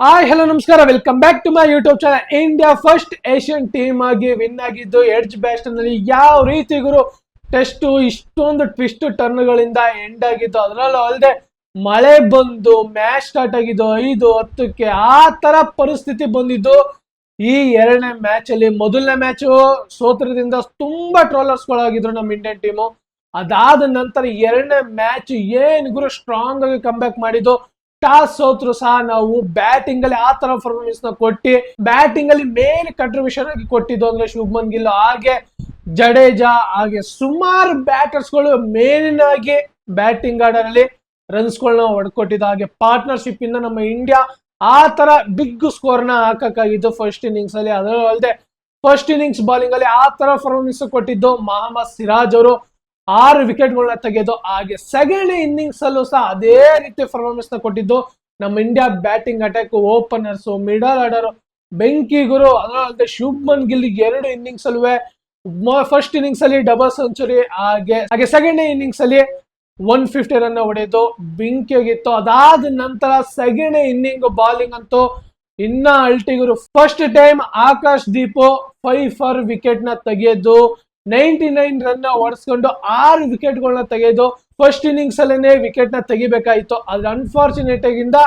Hi hello ನಮಸ್ಕಾರ, welcome back to my YouTube channel. India first Asian team ಆಗಿ win ಆಗಿದ್ದು Edgbaston ನಲ್ಲಿ ಯಾವ ರೀತಿ ಗುರು ಟೆಸ್ಟ್ ಇಷ್ಟೊಂದು ಟ್ವಿಸ್ಟ್ ಟರ್ನ್ಗಳಿಂದ ಎಂಡ್ ಆಗಿದ್ದು. ಅದರಲ್ಲೂ ಅಲ್ಲದೆ ಮಳೆ ಬಂದು ಮ್ಯಾಚ್ ಸ್ಟಾರ್ಟ್ ಆಗಿದ್ದು 5-10ಕ್ಕೆ ಆ ತರ ಪರಿಸ್ಥಿತಿ ಬಂದಿದ್ದು. ಈ ಎರಡನೇ ಮ್ಯಾಚ್ ಅಲ್ಲಿ ಮೊದಲನೇ ಮ್ಯಾಚ್ ಸೋತ್ರದಿಂದ ತುಂಬಾ ಟ್ರೋಲರ್ಸ್ ಗಳಾಗಿದ್ರು ನಮ್ಮ ಇಂಡಿಯನ್ ಟೀಮು. ಅದಾದ ನಂತರ ಎರಡನೇ ಮ್ಯಾಚ್ ಏನ್ ಗುರು ಸ್ಟ್ರಾಂಗ್ ಆಗಿ ಕಮ್ ಬ್ಯಾಕ್ ಮಾಡಿದ್ದು. ಟಾಸ್ ಸೋತ್ರು ಸಹ ನಾವು ಬ್ಯಾಟಿಂಗ್ ಅಲ್ಲಿ ಆ ತರ ಪರ್ಫಾರ್ಮೆನ್ಸ್ ನ ಕೊಟ್ಟಿ, ಬ್ಯಾಟಿಂಗ್ ಅಲ್ಲಿ ಮೇನ್ ಕಂಟ್ರಿಬ್ಯೂಷನ್ ಆಗಿ ಕೊಟ್ಟಿದ್ದು ಅಂದ್ರೆ ಶುಭ್ಮನ್ ಗಿಲ್ ಹಾಗೆ ಜಡೇಜಾ ಹಾಗೆ ಸುಮಾರು ಬ್ಯಾಟರ್ಸ್ ಗಳು ಮೇನ್ ಆಗಿ ಬ್ಯಾಟಿಂಗ್ ಆರ್ಡರ್ ಅಲ್ಲಿ ರನ್ಸ್ ಗಳನ್ನ ಹೊಡ್ಕೊಟ್ಟಿದ್ದು. ಹಾಗೆ ಪಾರ್ಟ್ನರ್ಶಿಪ್ ಇಂದ ನಮ್ಮ ಇಂಡಿಯಾ ಆ ತರ ಬಿಗ್ ಸ್ಕೋರ್ ನ ಹಾಕಕ್ಕಾಗಿದ್ದು ಫಸ್ಟ್ ಇನ್ನಿಂಗ್ಸ್ ಅಲ್ಲಿ. ಅದರ ಅಲ್ಲದೆ ಫಸ್ಟ್ ಇನ್ನಿಂಗ್ಸ್ ಬಾಲಿಂಗ್ ಅಲ್ಲಿ ಆ ತರ ಪರ್ಫಾರ್ಮೆನ್ಸ್ ಕೊಟ್ಟಿದ್ದು ಮೊಹಮ್ಮದ್ ಸಿರಾಜ್ ಅವರು 6 ವಿಕೆಟ್ಗಳನ್ನ ತೆಗೆದು. ಹಾಗೆ ಸೆಕೆಂಡ್ ಇನ್ನಿಂಗ್ಸ್ ಅಲ್ಲೂ ಸಹ ಅದೇ ರೀತಿ ಪರ್ಫಾರ್ಮೆನ್ಸ್ ನ ಕೊಟ್ಟಿದ್ದು ನಮ್ಮ India batting attack openers middle order ಬೆಂಕಿ ಗುರು. ಅದರಲ್ಲದೆ ಶುಭ್ಮನ್ ಗಿಲ್ 2 ಇನ್ನಿಂಗ್ಸ್ ಅಲ್ವೇ ಫಸ್ಟ್ ಇನ್ನಿಂಗ್ಸ್ ಅಲ್ಲಿ ಡಬಲ್ ಸೆಂಚುರಿ ಹಾಗೆ ಸೆಕೆಂಡ್ ಇನ್ನಿಂಗ್ಸ್ ಅಲ್ಲಿ 150 ರನ್ ಹೊಡೆದು ಬೆಂಕಿ ಆಗಿತ್ತು. ಅದಾದ ನಂತರ ಸೆಕೆಂಡ್ ಇನ್ನಿಂಗ್ ಬಾಲಿಂಗ್ ಅಂತೂ ಇನ್ನ ಅಲ್ಟಿಗುರು. First time Akash Deep 5 for wicket ನ ತೆಗೆದು 99 ರನ್ ಹೊಡೆಸ್ಕೊಂಡು 6 ವಿಕೆಟ್ಗಳನ್ನ ತೆಗೆದು ಫಸ್ಟ್ ಇನ್ನಿಂಗ್ಸ್ ಅಲ್ಲೇನೆ ವಿಕೆಟ್ ನ ತೆಗಿಬೇಕಾಯ್ತು. ಆದ್ರೆ ಅನ್ಫಾರ್ಚುನೇಟ್ ಆಗಿಂದ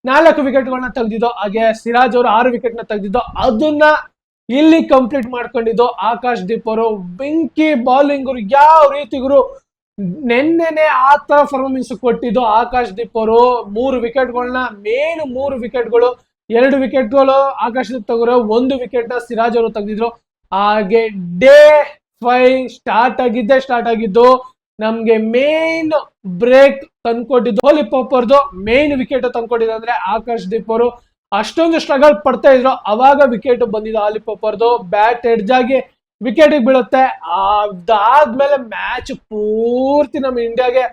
4 ವಿಕೆಟ್ಗಳನ್ನ ತೆಗೆದಿದ್ದು. ಹಾಗೆ ಸಿರಾಜ್ ಅವರು 6 ವಿಕೆಟ್ ನ ತೆಗೆದಿದ್ದು. ಅದನ್ನ ಇಲ್ಲಿ ಕಂಪ್ಲೀಟ್ ಮಾಡ್ಕೊಂಡಿದ್ದು ಆಕಾಶ್ ದೀಪ್ ಅವರು. ಬೆಂಕಿ ಬಾಲಿಂಗ್ ಯಾವ ರೀತಿಗುರು ನೆನ್ನೆನೆ ಆ ತರ ಪರ್ಫಾರ್ಮೆನ್ಸ್ ಕೊಟ್ಟಿದ್ದು ಆಕಾಶ್ ದೀಪ್ ಅವರು. 3 ವಿಕೆಟ್ಗಳನ್ನ ಮೇನ್ 3 ವಿಕೆಟ್ಗಳು 2 ವಿಕೆಟ್ಗಳು ಆಕಾಶ್ ದೀಪ್ ತಗೋರು, 1 ವಿಕೆಟ್ ನ ಸಿರಾಜ್ ಅವರು ತೆಗೆದಿದ್ರು. ಹಾಗೆ ಡೇ 5 ಸ್ಟಾರ್ಟ್ ಆಗಿದ್ದು ನಮ್ಗೆ ಮೇನ್ ಬ್ರೇಕ್ ತಂದ್ಕೊಟ್ಟಿದ್ದು ಕೊಹ್ಲಿ ಪಾಪರ್ದು ಮೇನ್ ವಿಕೆಟ್ ತಂದ್ಕೊಟ್ಟಿದ್ದು ಅಂದ್ರೆ ಆಕಾಶ್ ದೀಪ್ ಅವರು. ಅಷ್ಟೊಂದು ಸ್ಟ್ರಗಲ್ ಪಡ್ತಾ ಇದ್ರು, ಅವಾಗ ವಿಕೆಟ್ ಬಂದಿದ್ದು ಆಲಿ ಪಾಪರ್ದು. ಬ್ಯಾಟ್ ಎಡ್ಜ್ ಆಗಿ ವಿಕೆಟ್ ಬೀಳುತ್ತೆ. ಅದಾದ್ಮೇಲೆ ಮ್ಯಾಚ್ ಪೂರ್ತಿ ನಮ್ಮ ಇಂಡಿಯಾಗೆ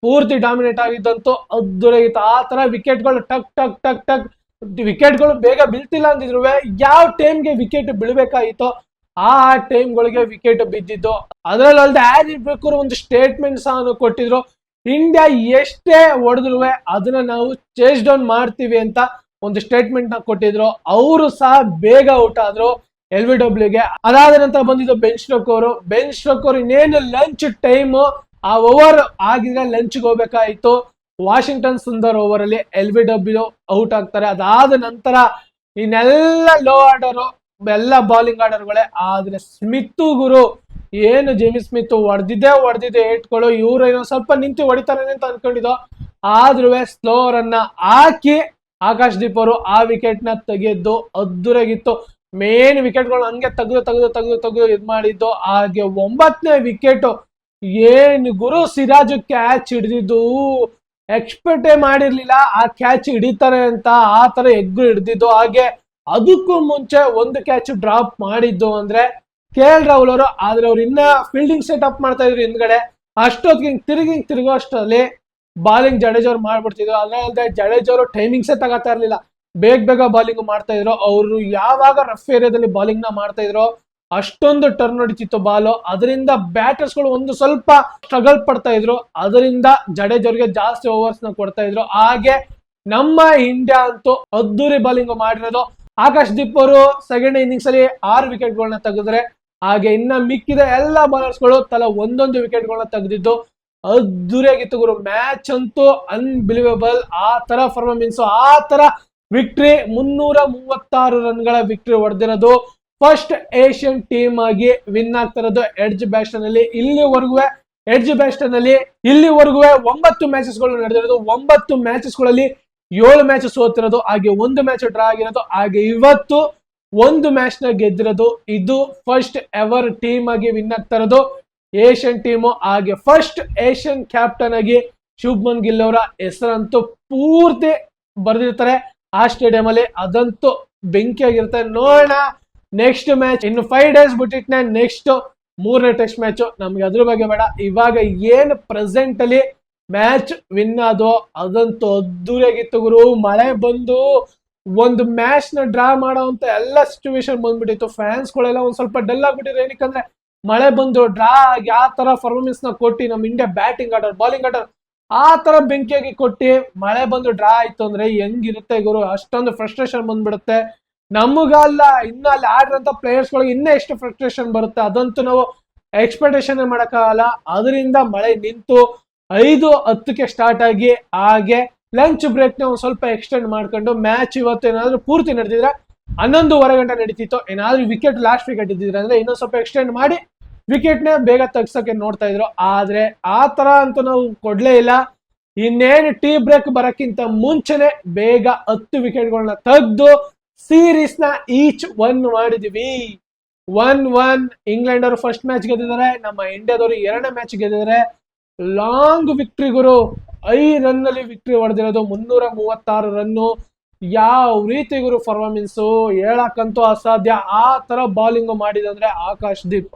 ಪೂರ್ತಿ ಡಾಮಿನೇಟ್ ಆಗಿದ್ದಂತೂ ಅದ್ದುರಾಗಿತ್ತು. ಆ ತರ ವಿಕೆಟ್ಗಳು ಟಕ್ ಟಕ್ ಟಕ್ ಟಕ್ ವಿಕೆಟ್ಗಳು ಬೇಗ ಬೀಳ್ತಿಲ್ಲ ಅಂದಿದ್ರು ಯಾವ ಟೈಮ್ಗೆ ವಿಕೆಟ್ ಬೀಳ್ಬೇಕಾಗಿತ್ತು ಆ ಟೈಮ್ಗಳಿಗೆ ವಿಕೆಟ್ ಬಿದ್ದಿದ್ದು. ಅದರಲ್ಲಿ ಅಲ್ಲದೆ ಆರ್ ಇರ್ಬೇಕು ಒಂದು ಸ್ಟೇಟ್ಮೆಂಟ್ ಸಹ ಕೊಟ್ಟಿದ್ರು. ಇಂಡಿಯಾ ಎಷ್ಟೇ ಹೊಡೆದ್ರು ಅದನ್ನ ನಾವು ಚೇಸ್ ಡೌನ್ ಮಾಡ್ತೀವಿ ಅಂತ ಒಂದು ಸ್ಟೇಟ್ಮೆಂಟ್ ನ ಕೊಟ್ಟಿದ್ರು. ಅವರು ಸಹ ಬೇಗ ಔಟ್ ಆದ್ರು LBWಗೆ. ಅದಾದ ನಂತರ ಬಂದಿದ್ದು ಬೆನ್ ಸ್ಟೋಕ್ ಅವರು ಇನ್ನೇನು ಲಂಚ್ ಟೈಮ್ ಆ ಓವರ್ ಆಗಿದ್ರೆ ಲಂಚ್ಗೆ ಹೋಗ್ಬೇಕಾಯ್ತು. ವಾಷಿಂಗ್ಟನ್ ಸುಂದರ್ ಓವರ್ ಅಲ್ಲಿ LBW ಔಟ್ ಆಗ್ತಾರೆ. ಅದಾದ ನಂತರ ಇನ್ನೆಲ್ಲ ಲೋ ಆರ್ಡರ್ ಎಲ್ಲ ಬಾಲಿಂಗ್ ಆರ್ಡರ್ಗಳೇ. ಆದ್ರೆ ಸ್ಮಿತ್ ಗುರು ಏನು ಜೆಮಿ ಸ್ಮಿತ್ ಹೊಡೆದಿದ್ದೆ ಏಟ್ಗಳು. ಇವ್ರು ಏನೋ ಸ್ವಲ್ಪ ನಿಂತು ಹೊಡಿತಾರೆ ಅಂತ ಅನ್ಕೊಂಡಿದ್ದು. ಆದ್ರೂ ಸ್ಲೋವರ್ ಅನ್ನ ಹಾಕಿ ಆಕಾಶ್ ದೀಪ್ ಅವರು ಆ ವಿಕೆಟ್ ನ ತೆಗೆದ್ದು ಅದ್ದುರಾಗಿತ್ತು. ಮೇನ್ ವಿಕೆಟ್ಗಳು ಹಂಗೆ ತೆಗೆದು ಇದ್ ಮಾಡಿದ್ದು. ಹಾಗೆ 9ನೇ ವಿಕೆಟ್ ಏನ್ ಗುರು ಸಿರಾಜ್ ಕ್ಯಾಚ್ ಹಿಡಿದಿದ್ದು ಎಕ್ಸ್ಪೆಕ್ಟೇ ಮಾಡಿರ್ಲಿಲ್ಲ ಆ ಕ್ಯಾಚ್ ಹಿಡಿತಾರೆ ಅಂತ. ಆ ತರ ಎಗ್ಗು ಹಿಡ್ದಿದ್ದು. ಹಾಗೆ ಅದಕ್ಕೂ ಮುಂಚೆ ಒಂದು ಕ್ಯಾಚ್ ಡ್ರಾಪ್ ಮಾಡಿದ್ದು ಅಂದ್ರೆ KL ರಾಹುಲ್ ಅವರು. ಆದ್ರೆ ಅವ್ರು ಇನ್ನ ಫೀಲ್ಡಿಂಗ್ ಸೆಟ್ ಅಪ್ ಮಾಡ್ತಾ ಇದ್ರು ಹಿಂದ್ಗಡೆ. ಅಷ್ಟೊತ್ತಿಗೆ ತಿರುಗೋ ಅಷ್ಟರಲ್ಲಿ ಬಾಲಿಂಗ್ ಜಡೇಜ್ ಅವ್ರು ಮಾಡ್ಬಿಡ್ತಿದ್ರು. ಅದಲ್ಲದೆ ಜಡೇಜ್ ಅವರು ಟೈಮಿಂಗ್ಸೇ ತಗೋತಾ ಇರ್ಲಿಲ್ಲ, ಬೇಗ ಬಾಲಿಂಗ್ ಮಾಡ್ತಾ ಇದ್ರು. ಅವರು ಯಾವಾಗ ರಫ್ ಏರಿಯಾದಲ್ಲಿ ಬಾಲಿಂಗ್ ನ ಮಾಡ್ತಾ ಇದ್ರು ಅಷ್ಟೊಂದು ಟರ್ನ್ ಹೊಡಿತಿತ್ತು ಬಾಲು. ಅದರಿಂದ ಬ್ಯಾಟರ್ಸ್ ಗಳು ಒಂದು ಸ್ವಲ್ಪ ಸ್ಟ್ರಗಲ್ ಪಡ್ತಾ ಇದ್ರು. ಅದರಿಂದ ಜಡೇಜ್ ಅವ್ರಿಗೆ ಜಾಸ್ತಿ ಓವರ್ಸ್ ನ ಕೊಡ್ತಾ ಇದ್ರು. ಹಾಗೆ ನಮ್ಮ ಇಂಡಿಯಾ ಅಂತೂ ಅದ್ದೂರಿ ಬಾಲಿಂಗ್ ಮಾಡಿರೋದು. ಆಕಾಶ್ ದೀಪ್ ಅವರು ಸೆಕೆಂಡ್ ಇನ್ನಿಂಗ್ಸ್ ಅಲ್ಲಿ 6 ವಿಕೆಟ್ಗಳನ್ನ ತೆಗೆದ್ರೆ. ಹಾಗೆ ಇನ್ನ ಮಿಕ್ಕಿದ ಎಲ್ಲ ಬಾಲರ್ಸ್ ಗಳು ತಲಾ 1 ವಿಕೆಟ್ಗಳನ್ನ ತೆಗೆದಿದ್ದು ಅದ್ದೂರಿಯಾಗಿತ್ತು ಗುರು. ಮ್ಯಾಚ್ ಅಂತೂ ಅನ್ಬಿಲಿವೇಬಲ್. ಆ ತರ ಪರ್ಫಾರ್ಮೆನ್ಸ್, ಆ ತರ ವಿಕ್ಟ್ರಿ. 336 ರನ್ಗಳ ವಿಕ್ಟ್ರಿ ಹೊಡೆದಿರೋದು. ಫಸ್ಟ್ ಏಷ್ಯನ್ ಟೀಮ್ ಆಗಿ ವಿನ್ ಆಗ್ತಿರೋದು ಎಡ್ಜ್ ಬ್ಯಾಸ್ಟನ್ ಅಲ್ಲಿ. ಇಲ್ಲಿವರೆಗೂ ಎಡ್ಜ್ ಬ್ಯಾಸ್ಟನ್ ಅಲ್ಲಿ 9 ಮ್ಯಾಚಸ್ ಗಳು ನಡೆದಿರೋದು. 9 ಮ್ಯಾಚಸ್ ಗಳಲ್ಲಿ 7 ಮ್ಯಾಚ್ ಸೋತಿರೋದು. ಹಾಗೆ 1 ಮ್ಯಾಚ್ ಡ್ರಾ ಆಗಿರೋದು. ಹಾಗೆ ಇವತ್ತು 1 ಮ್ಯಾಚ್ ನ ಗೆದ್ದಿರೋದು. ಇದು ಫಸ್ಟ್ ಎವರ್ ಟೀಮ್ ಆಗಿ ವಿನ್ ಆಗ್ತಾ ಇರೋದು ಏಷ್ಯನ್ ಟೀಮು. ಹಾಗೆ ಫಸ್ಟ್ ಏಷ್ಯನ್ ಕ್ಯಾಪ್ಟನ್ ಆಗಿ ಶುಭ್ಮನ್ ಗಿಲ್ ಅವರ ಹೆಸರಂತೂ ಪೂರ್ತಿ ಬರ್ದಿರ್ತಾರೆ ಆ ಸ್ಟೇಡಿಯಂ ಅಲ್ಲಿ. ಅದಂತೂ ಬೆಂಕಿ ಆಗಿರುತ್ತೆ. ನೋಡೋಣ ನೆಕ್ಸ್ಟ್ ಮ್ಯಾಚ್ ಇನ್ನು 5 ಡೇಸ್ ಬಿಟ್ಟಿಟ್ನೆ ನೆಕ್ಸ್ಟ್ 3ನೇ ಟೆಸ್ಟ್ ಮ್ಯಾಚ್. ನಮ್ಗೆ ಅದ್ರ ಬಗ್ಗೆ ಬೇಡ. ಇವಾಗ ಏನ್ ಪ್ರೆಸೆಂಟ್ ಅಲ್ಲಿ ಮ್ಯಾಚ್ ವಿನ್ ಆದೋ ಅದಂತೂ ಅದ್ದೂರಿಯಾಗಿತ್ತು ಗುರು. ಮಳೆ ಬಂದು ಒಂದು ಮ್ಯಾಚ್ ನ ಡ್ರಾ ಮಾಡೋ ಅಂತ ಎಲ್ಲ ಸಿಚುವೇಶನ್ ಬಂದ್ಬಿಟ್ಟಿತ್ತು. ಫ್ಯಾನ್ಸ್ ಗಳೆಲ್ಲ ಒಂದ್ ಸ್ವಲ್ಪ ಡಲ್ ಆಗ್ಬಿಟ್ಟಿದ್ರು. ಏನಕ್ಕಂದ್ರೆ ಮಳೆ ಬಂದು ಡ್ರಾ ಆಗಿ ಆ ತರ ಪರ್ಫಾರ್ಮೆನ್ಸ್ ನ ಕೊಟ್ಟು ನಮ್ಮ India batting order bowling order ಆ ತರ ಬೆಂಕಿಯಾಗಿ ಕೊಟ್ಟಿ ಮಳೆ ಬಂದು ಡ್ರಾ ಆಯ್ತು ಅಂದ್ರೆ ಹೆಂಗಿರುತ್ತೆ ಗುರು, ಅಷ್ಟೊಂದು ಫ್ರಸ್ಟ್ರೇಷನ್ ಬಂದ್ಬಿಡುತ್ತೆ ನಮಗಲ್ಲ, ಇನ್ನ ಅಲ್ಲಿ ಆಡಿರೋಂಥ ಪ್ಲೇಯರ್ಸ್ಗಳಿಗೆ ಇನ್ನೂ ಎಷ್ಟು ಫ್ರಸ್ಟ್ರೇಷನ್ ಬರುತ್ತೆ ಅದಂತೂ ನಾವು ಎಕ್ಸ್ಪೆಕ್ಟೇಷನ್ ಮಾಡಕ್ಕಾಗಲ್ಲ. ಅದರಿಂದ ಮಳೆ ನಿಂತು 5:10ಕ್ಕೆ ಸ್ಟಾರ್ಟ್ ಆಗಿ ಹಾಗೆ ಲಂಚ್ ಬ್ರೇಕ್ ನ ಒಂದ್ ಸ್ವಲ್ಪ ಎಕ್ಸ್ಟೆಂಡ್ ಮಾಡ್ಕೊಂಡು ಮ್ಯಾಚ್ ಇವತ್ತು ಏನಾದ್ರು ಪೂರ್ತಿ ನಡೆದಿದ್ರೆ 11:15 ಗಂಟೆ ನಡೀತಿತ್ತು. ಏನಾದ್ರೂ ವಿಕೆಟ್ ಲಾಸ್ಟ್ ವಿಕೆಟ್ ಇದ್ದಿದ್ರೆ ಅಂದ್ರೆ ಇನ್ನೊಂದ್ ಸ್ವಲ್ಪ ಎಕ್ಸ್ಟೆಂಡ್ ಮಾಡಿ ವಿಕೆಟ್ ನೇ ಬೇಗ ತಗ್ಸಕ್ಕೆ ನೋಡ್ತಾ ಇದ್ರು. ಆದ್ರೆ ಆ ತರ ಅಂತೂ ನಾವು ಕೊಡ್ಲೇ ಇಲ್ಲ. ಇನ್ನೇನು ಟೀ ಬ್ರೇಕ್ ಬರಕ್ಕಿಂತ ಮುಂಚೆನೆ ಬೇಗ 10 ವಿಕೆಟ್ಗಳನ್ನ ತೆಗೆದು ಸೀರೀಸ್ ನ ಈಚ್ 1 ಮಾಡಿದೀವಿ. 1-1 ಇಂಗ್ಲೆಂಡ್ ಅವರು ಫಸ್ಟ್ ಮ್ಯಾಚ್ ಗೆದ್ದಿದ್ದಾರೆ, ನಮ್ಮ ಇಂಡಿಯಾದವರು 2ನೇ ಮ್ಯಾಚ್ ಗೆದ್ದಿದ್ದಾರೆ. ಲಾಂಗ್ ವಿಕ್ಟ್ರಿ ಗುರು, 5 ರನ್ ಅಲ್ಲಿ ವಿಕ್ಟ್ರಿ ಹೊಡೆದಿರೋದು, 336 ರನ್ನು. ಯಾವ ರೀತಿ ಗುರು ಪರ್ಫಾರ್ಮೆನ್ಸ್ ಹೇಳಕ್ಕಂತೂ ಅಸಾಧ್ಯ. ಆ ತರ ಬಾಲಿಂಗ್ ಮಾಡಿದಂದ್ರೆ ಆಕಾಶ್ ದೀಪ್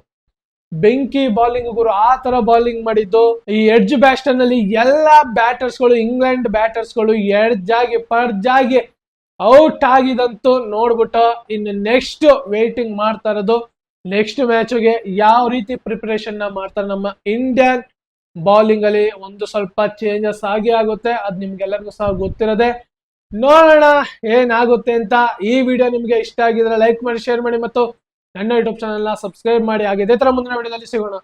ಬೆಂಕಿ ಬಾಲಿಂಗ್ ಗುರು, ಆ ತರ ಬಾಲಿಂಗ್ ಮಾಡಿದ್ದು. ಈ ಎಡ್ಜ್ ಬ್ಯಾಸ್ಟನ್ ನಲ್ಲಿ ಎಲ್ಲಾ ಬ್ಯಾಟರ್ಸ್ ಗಳು, ಇಂಗ್ಲೆಂಡ್ ಬ್ಯಾಟರ್ಸ್ ಗಳು ಎಡ್ಜಾಗಿ ಪರ್ಜಾಗಿ ಔಟ್ ಆಗಿದಂತೂ ನೋಡ್ಬಿಟ್ಟು ಇನ್ನು ನೆಕ್ಸ್ಟ್ ವೇಟಿಂಗ್ ಮಾಡ್ತಾ ಇರೋದು ನೆಕ್ಸ್ಟ್ ಮ್ಯಾಚ್ಗೆ ಯಾವ ರೀತಿ ಪ್ರಿಪರೇಷನ್ ಮಾಡ್ತಾರೆ ನಮ್ಮ ಇಂಡಿಯನ್ ಬಾಲಿಂಗ್ ಅಲ್ಲಿ. ಒಂದು ಸ್ವಲ್ಪ ಚೇಂಜಸ್ ಆಗಿ ಆಗುತ್ತೆ, ಅದ್ ನಿಮ್ಗೆಲ್ಲರಿಗೂ ಸಹ ಗೊತ್ತಿರೋದೆ. ನೋಡೋಣ ಏನಾಗುತ್ತೆ ಅಂತ. ಈ ವಿಡಿಯೋ ನಿಮ್ಗೆ ಇಷ್ಟ ಆಗಿದ್ರೆ ಲೈಕ್ ಮಾಡಿ, ಶೇರ್ ಮಾಡಿ ಮತ್ತು ನನ್ನ ಯೂಟ್ಯೂಬ್ ಚಾನಲ್ ನ ಸಬ್ಸ್ಕ್ರೈಬ್ ಮಾಡಿ. ಹಾಗೆ ಇದೇ ತರ ಮುಂದಿನ ವಿಡಿಯೋದಲ್ಲಿ ಸಿಗೋಣ.